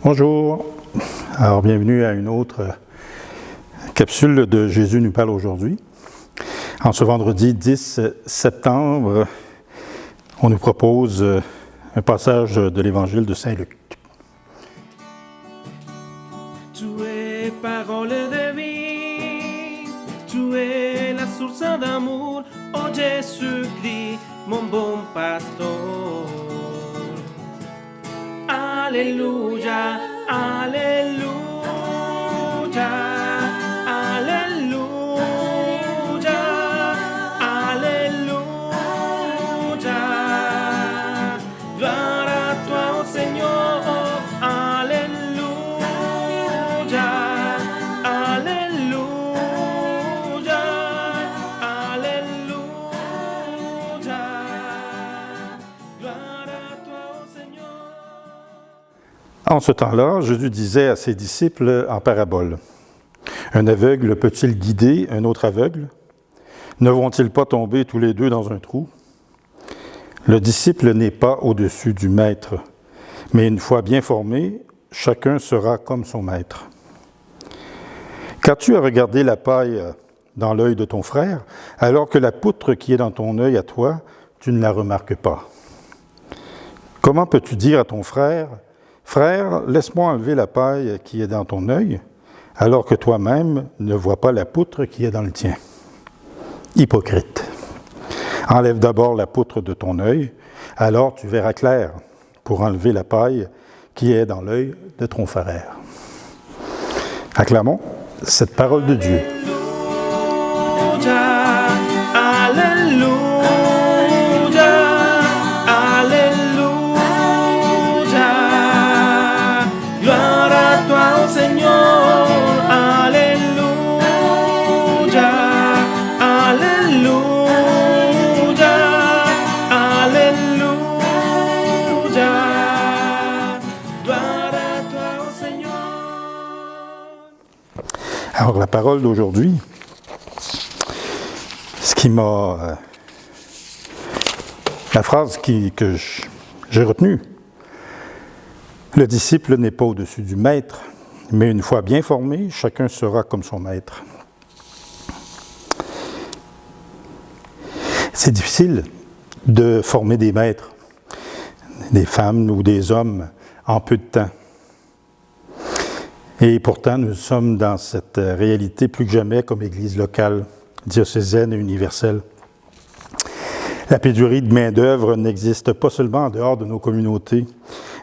Bonjour, alors bienvenue à une autre capsule de Jésus nous parle aujourd'hui. En ce vendredi 10 septembre, on nous propose un passage de l'évangile de Saint Luc. Tu es parole de vie, tu es la source d'amour, oh Jésus-Christ, mon bon pasteur. Alléluia, alléluia, alléluia, alléluia. Gloire à toi, oh Seigneur, alléluia, alléluia, alléluia. Gloire à toi, oh Seigneur. En ce temps-là, Jésus disait à ses disciples en parabole, « Un aveugle peut-il guider un autre aveugle? Ne vont-ils pas tomber tous les deux dans un trou? Le disciple n'est pas au-dessus du maître, mais une fois bien formé, chacun sera comme son maître. Qu'as-tu à regarder la paille dans l'œil de ton frère, alors que la poutre qui est dans ton œil à toi, tu ne la remarques pas? Comment peux-tu dire à ton frère, « Frère, laisse-moi enlever la paille qui est dans ton œil, alors que toi-même ne vois pas la poutre qui est dans le tien. » Hypocrite. Enlève d'abord la poutre de ton œil, alors tu verras clair pour enlever la paille qui est dans l'œil de ton frère. Acclamons cette parole de Dieu. Alléluia, alléluia. Gloire à toi, oh Seigneur. Alléluia, alléluia, alléluia. Gloire à toi, oh Seigneur. Alors la parole d'aujourd'hui, ce qui m'a... la phrase que j'ai retenue, le disciple n'est pas au-dessus du maître, mais une fois bien formé, chacun sera comme son maître. C'est difficile de former des maîtres, des femmes ou des hommes, en peu de temps. Et pourtant, nous sommes dans cette réalité plus que jamais comme Église locale, diocésaine et universelle. La pénurie de main-d'œuvre n'existe pas seulement en dehors de nos communautés,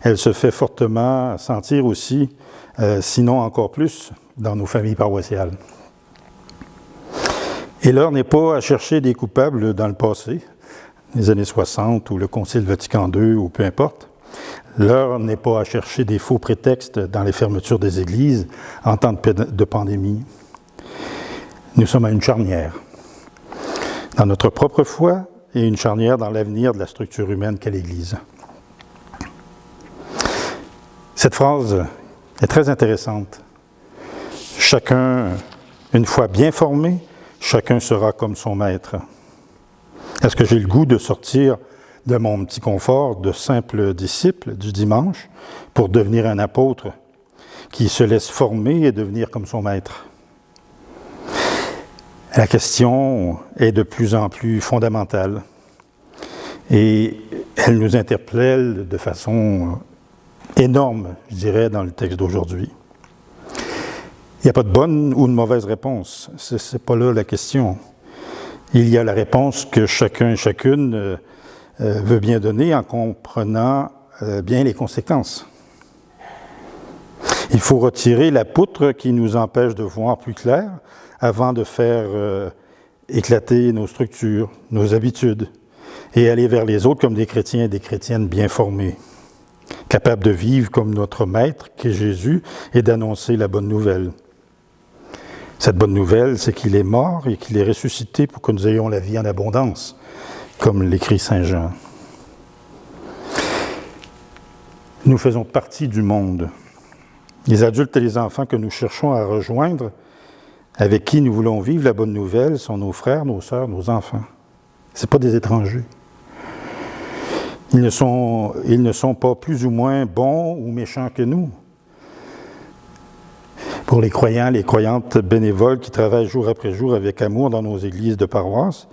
elle se fait fortement sentir aussi, sinon encore plus, dans nos familles paroissiales. Et l'heure n'est pas à chercher des coupables dans le passé, les années 60 ou le Concile Vatican II ou peu importe. L'heure n'est pas à chercher des faux prétextes dans les fermetures des églises en temps de pandémie. Nous sommes à une charnière dans notre propre foi et une charnière dans l'avenir de la structure humaine qu'est l'Église. Cette phrase est très intéressante. Chacun, une fois bien formé, chacun sera comme son maître. Est-ce que j'ai le goût de sortir de mon petit confort de simple disciple du dimanche pour devenir un apôtre qui se laisse former et devenir comme son maître? La question est de plus en plus fondamentale et elle nous interpelle de façon énorme, je dirais, dans le texte d'aujourd'hui. Il n'y a pas de bonne ou de mauvaise réponse, c'est pas là la question. Il y a la réponse que chacun et chacune veut bien donner en comprenant bien les conséquences. Il faut retirer la poutre qui nous empêche de voir plus clair avant de faire éclater nos structures, nos habitudes, et aller vers les autres comme des chrétiens et des chrétiennes bien formés, capables de vivre comme notre Maître, qui est Jésus, et d'annoncer la bonne nouvelle. Cette bonne nouvelle, c'est qu'il est mort et qu'il est ressuscité pour que nous ayons la vie en abondance, comme l'écrit Saint Jean. Nous faisons partie du monde. Les adultes et les enfants que nous cherchons à rejoindre, avec qui nous voulons vivre la bonne nouvelle, sont nos frères, nos sœurs, nos enfants. Ce ne sont pas des étrangers. Ils ne sont pas plus ou moins bons ou méchants que nous. Pour les croyants, les croyantes bénévoles qui travaillent jour après jour avec amour dans nos églises de paroisse,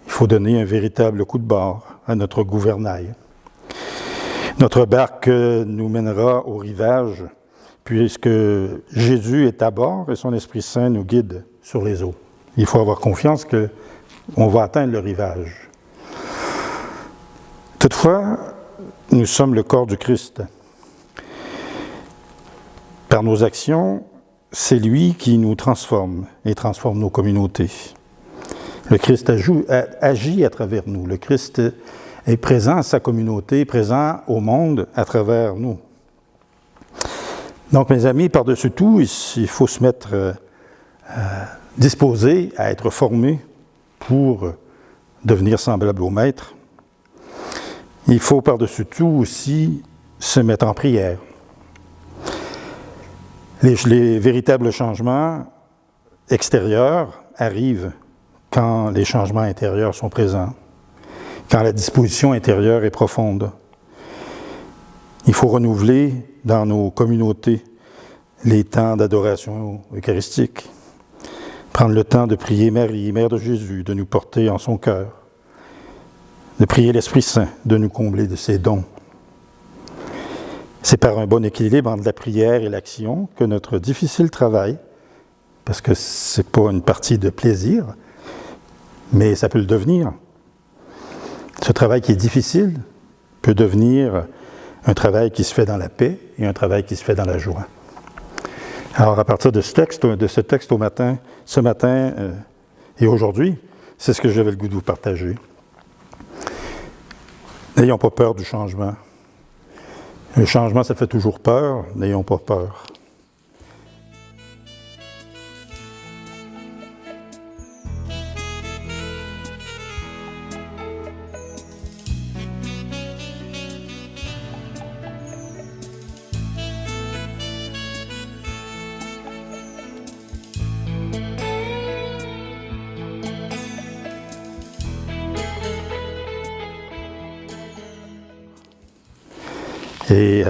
il faut donner un véritable coup de barre à notre gouvernail. Notre barque nous mènera au rivage, puisque Jésus est à bord et son Esprit Saint nous guide sur les eaux. Il faut avoir confiance qu'on va atteindre le rivage. Toutefois, nous sommes le corps du Christ. Par nos actions, c'est lui qui nous transforme et transforme nos communautés. Le Christ agit à travers nous. Le Christ est présent à sa communauté, présent au monde à travers nous. Donc, mes amis, par-dessus tout, il faut se mettre disposé à être formé pour devenir semblable au Maître. Il faut par-dessus tout aussi se mettre en prière. Les véritables changements extérieurs arrivent quand les changements intérieurs sont présents, quand la disposition intérieure est profonde. Il faut renouveler dans nos communautés les temps d'adoration eucharistique, prendre le temps de prier Marie, Mère de Jésus, de nous porter en son cœur, de prier l'Esprit Saint, de nous combler de ses dons. C'est par un bon équilibre entre la prière et l'action que notre difficile travail, parce que ce n'est pas une partie de plaisir, mais ça peut le devenir. Ce travail qui est difficile peut devenir un travail qui se fait dans la paix et un travail qui se fait dans la joie. Alors, à partir de ce texte ce matin et aujourd'hui, c'est ce que j'avais le goût de vous partager. N'ayons pas peur du changement. Le changement, ça fait toujours peur. N'ayons pas peur. Et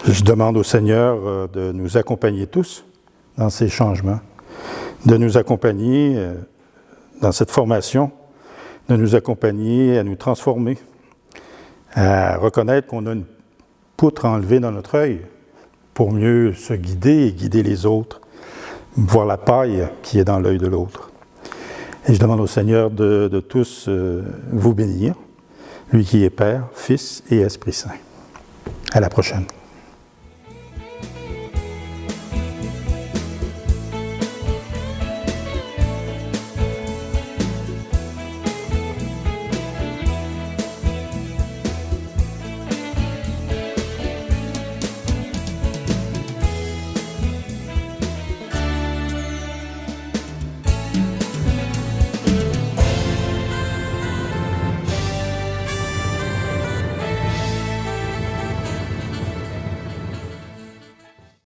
je demande au Seigneur de nous accompagner tous dans ces changements, de nous accompagner dans cette formation, de nous accompagner à nous transformer, à reconnaître qu'on a une poutre enlevée dans notre œil pour mieux se guider et guider les autres, voir la paille qui est dans l'œil de l'autre. Et je demande au Seigneur de tous vous bénir, lui qui est Père, Fils et Esprit Saint. À la prochaine.